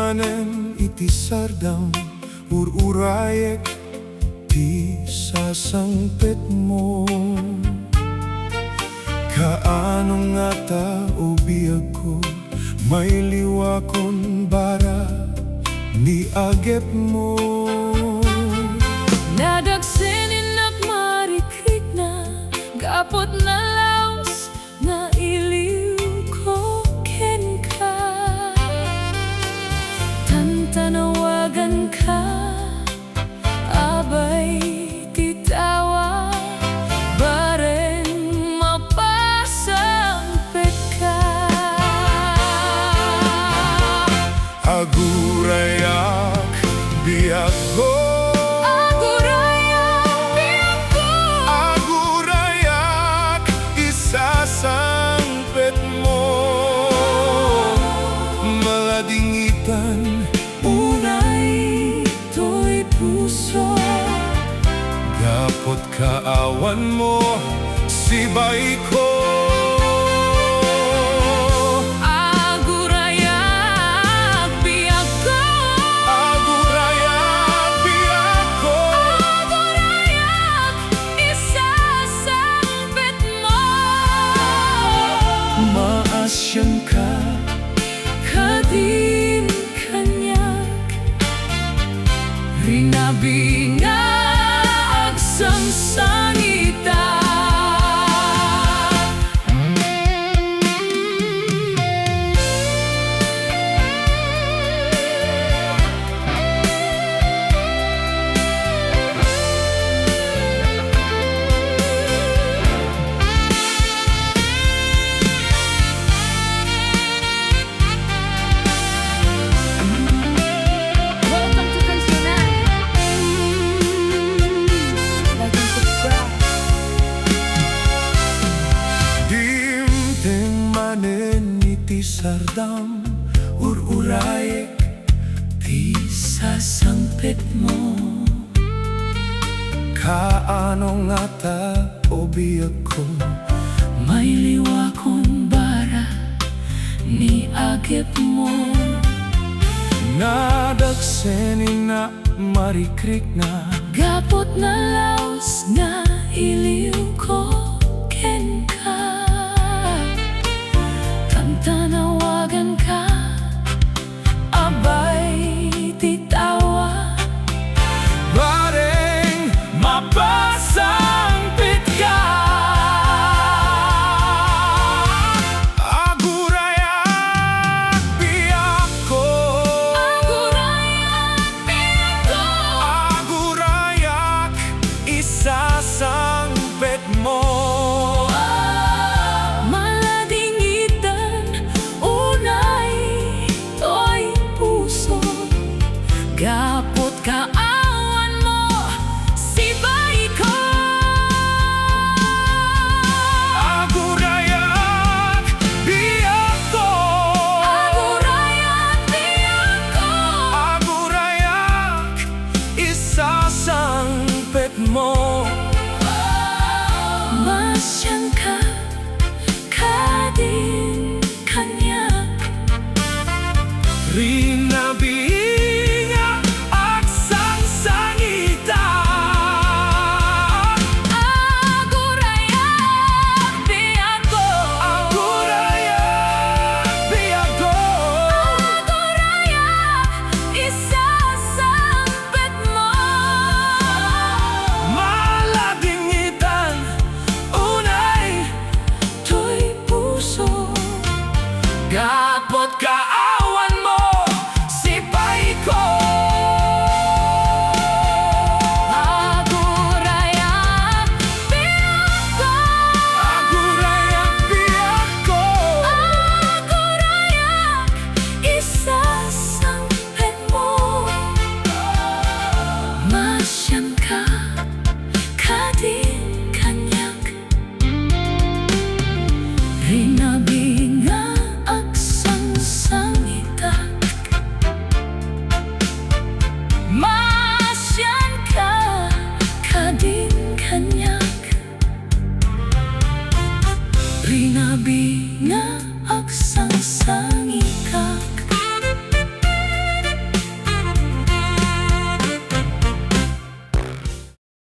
manen iti sardam ururayek ti sasangpet mo. Kaano nga ta o biyag ko, may liwakon bara ni agep mo. Nadagsenin ak marikrik na gapot na laos na iliw ko ken ka. Tantanawagan ka, abay titawa, baren mapasangpet ka. Agurayak biag ko, sangpet mo. Maladingitan, unay to'y puso. Gapot kaawan mo, sibay ko. Agurayak biag ko, agurayak biag ko, agurayak isasangpet mo. Maasyan ka, kadin kanyak, rinabinga agsangsangita. Iti sardam ururayek ti sasangpet mo. Kaano nga ta o biyag ko, may liwakon bara ni agep mo. Nadagsenin na marikrik na gapot na laos na iliw ko ken ka. Tanawagan ka, abay titawa, bareng mapasangpit ka. Agurayak biag ko, agurayak biag ko, agurayak isasangpet mo. gapot kaawan mo, sibay ko. Agurayak biag ko, agurayak biag ko, agurayak isasangpet mo. Masyang ka, kadin kanyak, Rinabi God.